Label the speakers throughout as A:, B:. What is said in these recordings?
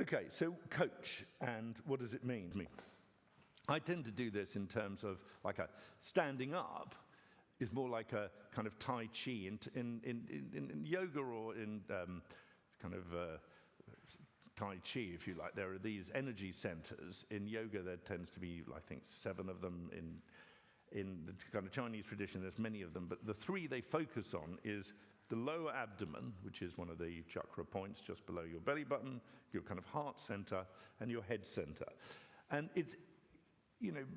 A: Okay, so coach, and what does it mean to me? I tend to do this in terms of like a standing up is more like a kind of Tai Chi in yoga or in kind of Tai Chi, if you like. There are these energy centers. In yoga, there tends to be, I think, 7 of them. In the kind of Chinese tradition, there's many of them. But the 3 they focus on is the lower abdomen, which is one of the chakra points just below your belly button, your kind of heart center, and your head center. And it's,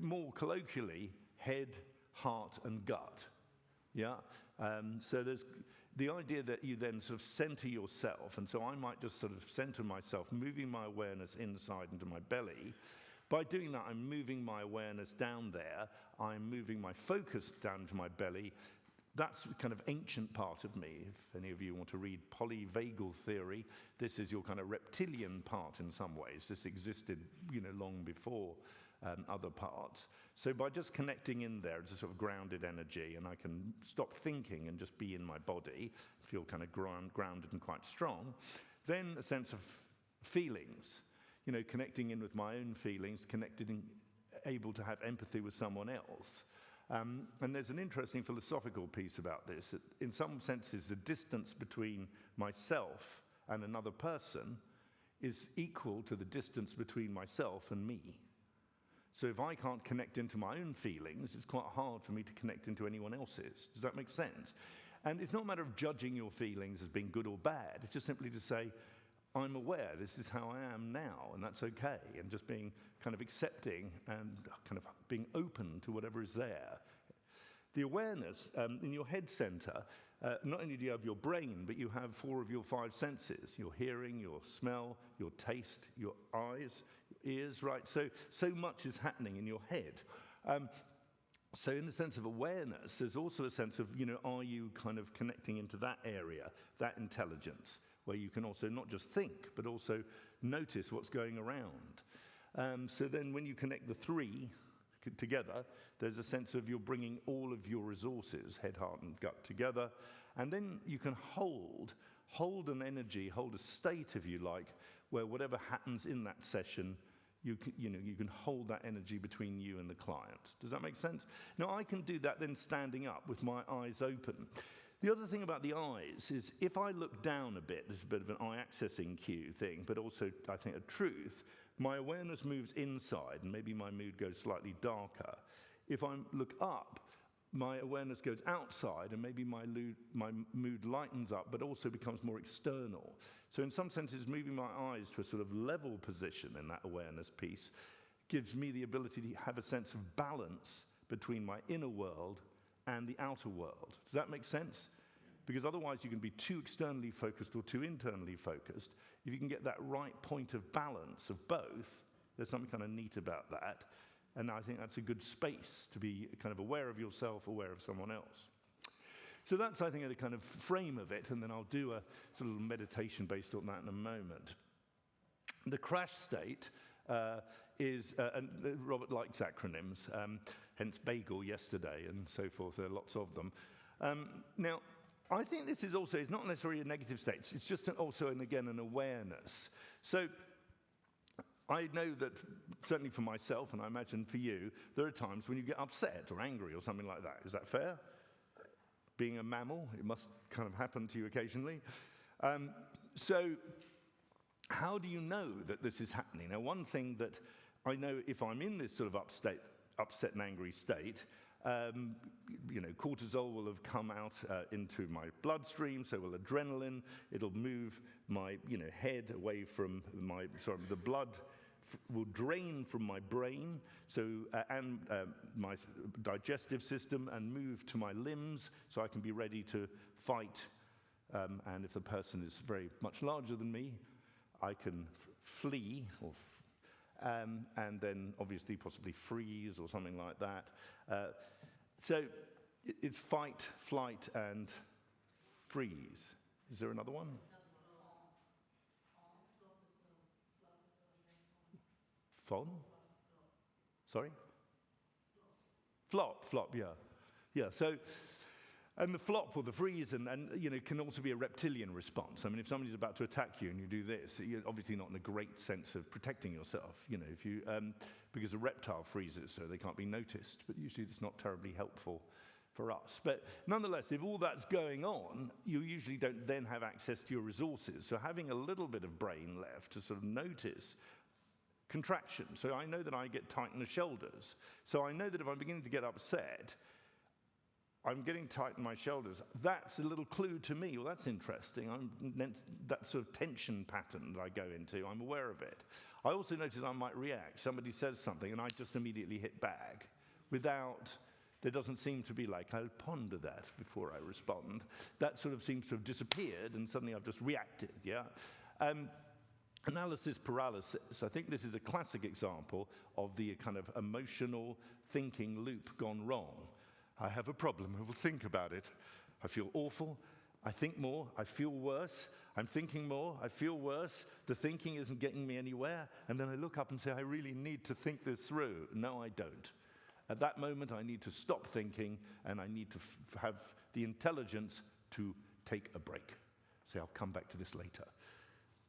A: more colloquially, head, heart, and gut. Yeah? So there's the idea that you then sort of center yourself. And so I might just sort of center myself, moving my awareness inside into my belly. By doing that, I'm moving my awareness down there. I'm moving my focus down to my belly. That's a kind of ancient part of me. If any of you want to read polyvagal theory, this is your kind of reptilian part in some ways. This existed, long before other parts. So by just connecting in there, it's a sort of grounded energy, and I can stop thinking and just be in my body, feel kind of grounded and quite strong. Then a sense of feelings, connecting in with my own feelings, able to have empathy with someone else. And there's an interesting philosophical piece about this. In some senses, the distance between myself and another person is equal to the distance between myself and me. So if I can't connect into my own feelings, it's quite hard for me to connect into anyone else's. Does that make sense? And it's not a matter of judging your feelings as being good or bad. It's just simply to say, I'm aware, this is how I am now, and that's okay, and just being kind of accepting and kind of being open to whatever is there. The awareness in your head center, not only do you have your brain, but you have 4 of your 5 senses, your hearing, your smell, your taste, your eyes, your ears, right? So much is happening in your head. So in the sense of awareness, there's also a sense of, are you kind of connecting into that area, that intelligence, where you can also not just think, but also notice what's going around. So then when you connect the 3 together, there's a sense of you're bringing all of your resources, head, heart, and gut together. And then you can hold an energy, hold a state, if you like, where whatever happens in that session, you can hold that energy between you and the client. Does that make sense? Now, I can do that then standing up with my eyes open. The other thing about the eyes is if I look down a bit, this is a bit of an eye accessing cue thing, but also, I think, a truth, my awareness moves inside, and maybe my mood goes slightly darker. If I look up, my awareness goes outside, and maybe my mood lightens up, but also becomes more external. So in some senses, moving my eyes to a sort of level position in that awareness piece gives me the ability to have a sense of balance between my inner world and the outer world. Does that make sense? Because otherwise you can be too externally focused or too internally focused. If you can get that right point of balance of both, there's something kind of neat about that. And I think that's a good space to be kind of aware of yourself, aware of someone else. So that's, I think, the kind of frame of it, and then I'll do a sort of meditation based on that in a moment. The crash state is, and Robert likes acronyms, hence bagel yesterday and so forth, there are lots of them. Now, I think this is also, it's not necessarily a negative state, it's just also, again, an awareness. So I know that, certainly for myself, and I imagine for you, there are times when you get upset or angry or something like that. Is that fair? Being a mammal, it must kind of happen to you occasionally. So how do you know that this is happening? Now, one thing that I know if I'm in this sort of upset and angry state, cortisol will have come out into my bloodstream, so will adrenaline. It'll move my, head away from the blood will drain from my brain, and my digestive system, and move to my limbs, so I can be ready to fight. And if the person is very much larger than me, I can flee, and then obviously possibly freeze or something like that. So it's fight, flight, and freeze. Is there another one? Fawn? Sorry? Flop, yeah. Yeah, so And the flop or the freeze can also be a reptilian response. I mean, if somebody's about to attack you and you do this, you're obviously not in a great sense of protecting yourself, because a reptile freezes, so they can't be noticed. But usually it's not terribly helpful for us. But nonetheless, if all that's going on, you usually don't then have access to your resources. So having a little bit of brain left to sort of notice contraction. So I know that I get tight in the shoulders. So I know that if I'm beginning to get upset, I'm getting tight in my shoulders. That's a little clue to me. Well, that's interesting. That sort of tension pattern that I go into, I'm aware of it. I also notice I might react. Somebody says something, and I just immediately hit back there doesn't seem to be like, I'll ponder that before I respond. That sort of seems to have disappeared, and suddenly I've just reacted, yeah? Analysis paralysis. I think this is a classic example of the kind of emotional thinking loop gone wrong. I have a problem, I will think about it. I feel awful, I think more, I feel worse. I'm thinking more, I feel worse. The thinking isn't getting me anywhere. And then I look up and say, I really need to think this through. No, I don't. At that moment, I need to stop thinking, and I need to have the intelligence to take a break. Say, I'll come back to this later.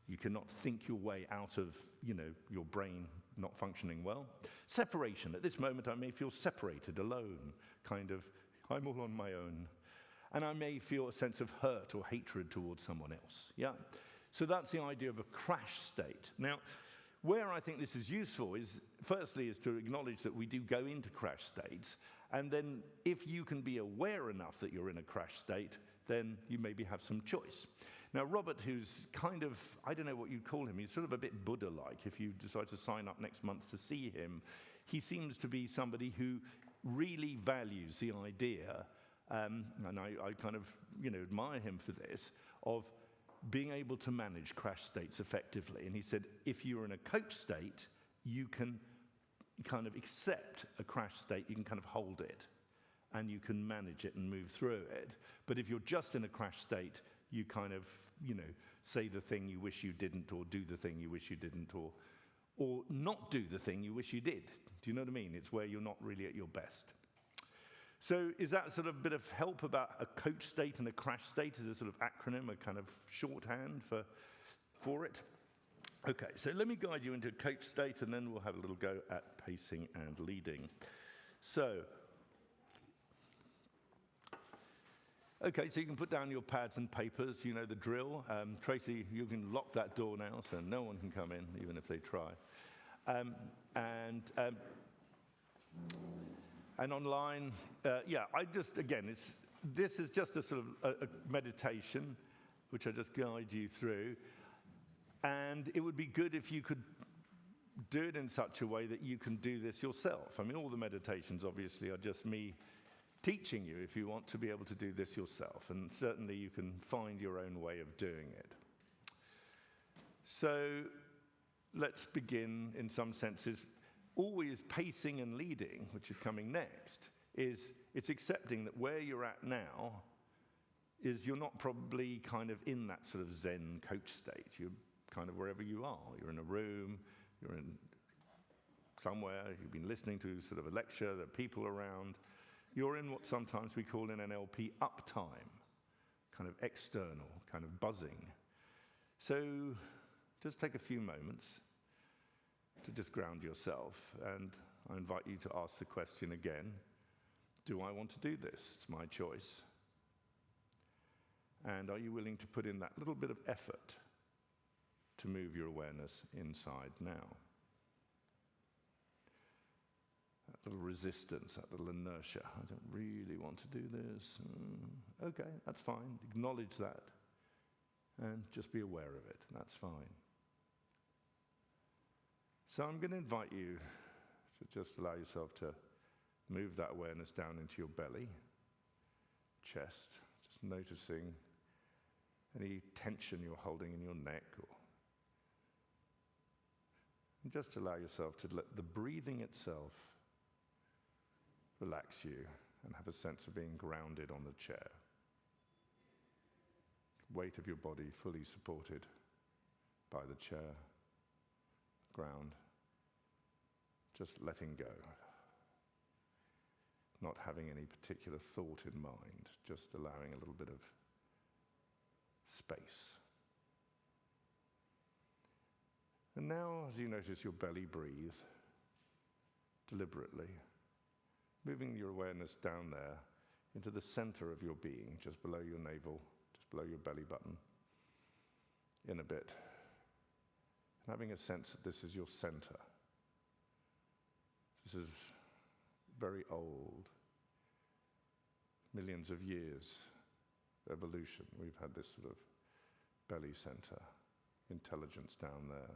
A: You cannot think your way out of, your brain not functioning well. Separation. At this moment, I may feel separated, alone, kind of, I'm all on my own. And I may feel a sense of hurt or hatred towards someone else. Yeah? So that's the idea of a crash state. Now, where I think this is useful is, firstly, is to acknowledge that we do go into crash states. And then if you can be aware enough that you're in a crash state, then you maybe have some choice. Now, Robert, who's kind of, I don't know what you'd call him, he's sort of a bit Buddha-like. If you decide to sign up next month to see him, he seems to be somebody who really values the idea, and I kind of, admire him for this, of being able to manage crash states effectively. And he said, if you're in a coach state, you can kind of accept a crash state, you can kind of hold it, and you can manage it and move through it. But if you're just in a crash state, you kind of, say the thing you wish you didn't, or do the thing you wish you didn't, or not do the thing you wish you did. Do you know what I mean? It's where you're not really at your best. So is that sort of a bit of help about a coach state and a crash state as a sort of acronym, a kind of shorthand for it? Okay, so let me guide you into a coach state, and then we'll have a little go at pacing and leading. So, okay, so you can put down your pads and papers, you know the drill. Tracy, you can lock that door now, so no one can come in, even if they try. And online, this is just a sort of a meditation, which I just guide you through. And it would be good if you could do it in such a way that you can do this yourself. I mean, all the meditations, obviously, are just me teaching you if you want to be able to do this yourself. And certainly you can find your own way of doing it. So let's begin, in some senses. Always pacing and leading, which is coming next, it's accepting that where you're at now is you're not probably kind of in that sort of Zen coach state. You're kind of wherever you are. You're in a room, you're in somewhere, you've been listening to sort of a lecture, there are people around. You're in what sometimes we call in NLP uptime, kind of external, kind of buzzing. So just take a few moments to just ground yourself, and I invite you to ask the question again, do I want to do this? It's my choice. And are you willing to put in that little bit of effort to move your awareness inside now? That little resistance, that little inertia. I don't really want to do this. Okay, that's fine. Acknowledge that and just be aware of it. That's fine. So I'm going to invite you to just allow yourself to move that awareness down into your belly, chest, just noticing any tension you're holding in your neck, and just allow yourself to let the breathing itself relax you and have a sense of being grounded on the chair. Weight of your body fully supported by the chair, ground, just letting go. not having any particular thought in mind, just allowing a little bit of space. And now, as you notice your belly breathe, deliberately, moving your awareness down there into the center of your being, just below your navel, just below your belly button, in a bit, and having a sense that this is your center. This is very old, millions of years of evolution. We've had this sort of belly center, intelligence down there.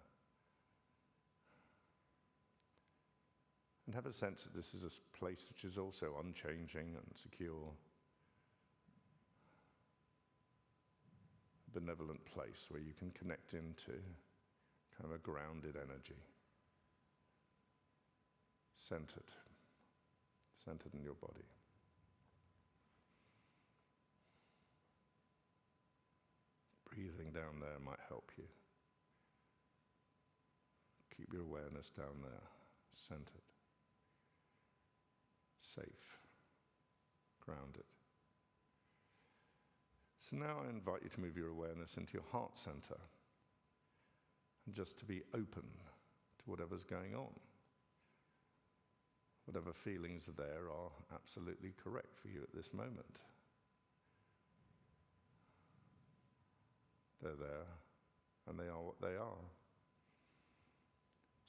A: And have a sense that this is a place which is also unchanging and secure. A benevolent place where you can connect into kind of a grounded energy. Centered in your body. Breathing down there might help you. Keep your awareness down there, centered. Safe, grounded. So now I invite you to move your awareness into your heart center and just to be open to whatever's going on. Whatever feelings are there are absolutely correct for you at this moment. They're there, and they are what they are.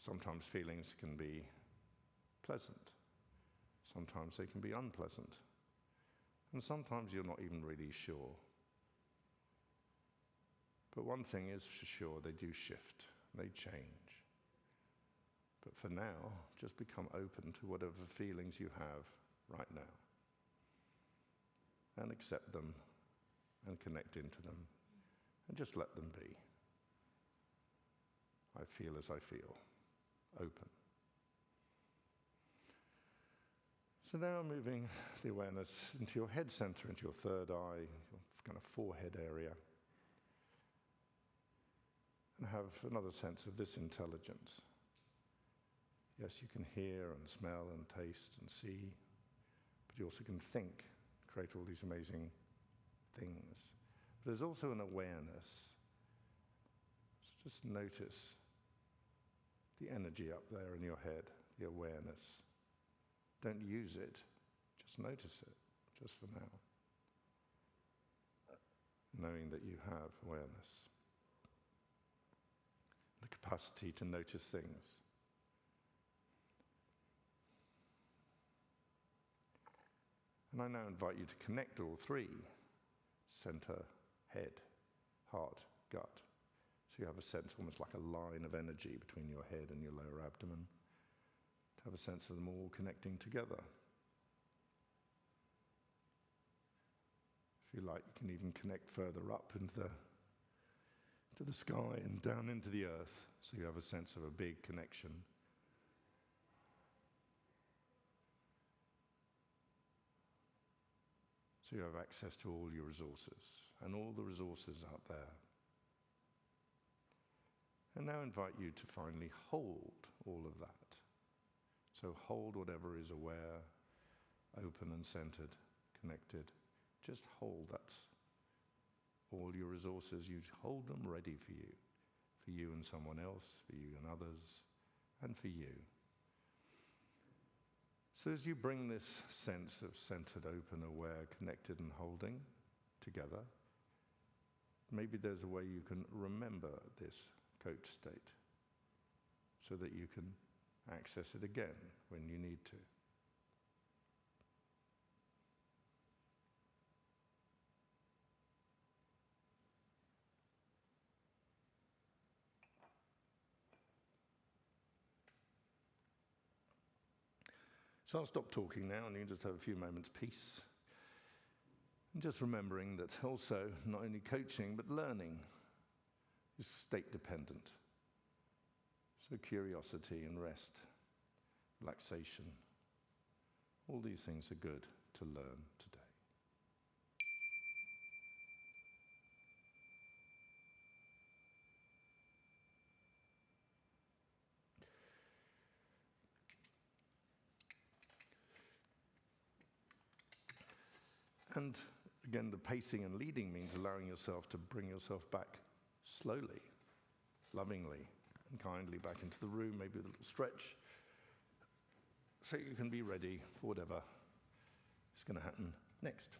A: Sometimes feelings can be pleasant. Sometimes they can be unpleasant. And sometimes you're not even really sure. But one thing is for sure, they do shift, they change. But for now, just become open to whatever feelings you have right now. And accept them, and connect into them, and just let them be. I feel as I feel, open. So now moving the awareness into your head center, into your third eye, your kind of forehead area. And have another sense of this intelligence. Yes, you can hear and smell and taste and see, but you also can think, create all these amazing things. But there's also an awareness. So just notice the energy up there in your head, the awareness. Don't use it, just notice it, just for now. Knowing that you have awareness. The capacity to notice things. And I now invite you to connect all three, center, head, heart, gut. So you have a sense, almost like a line of energy between your head and your lower abdomen. To have a sense of them all connecting together. If you like, you can even connect further up into the sky and down into the earth. So you have a sense of a big connection. So you have access to all your resources and all the resources out there. And now invite you to finally hold all of that. So hold whatever is aware, open and centered, connected. Just hold that. All your resources, you hold them ready for you and someone else, for you and others, and for you. So as you bring this sense of centered, open, aware, connected and holding together, maybe there's a way you can remember this coach state so that you can access it again when you need to. So I'll stop talking now and you can just have a few moments peace. And just remembering that also not only coaching but learning is state dependent. So curiosity and rest, relaxation, all these things are good to learn today. And again, the pacing and leading means allowing yourself to bring yourself back slowly, lovingly, and kindly back into the room, maybe with a little stretch, so you can be ready for whatever is going to happen next.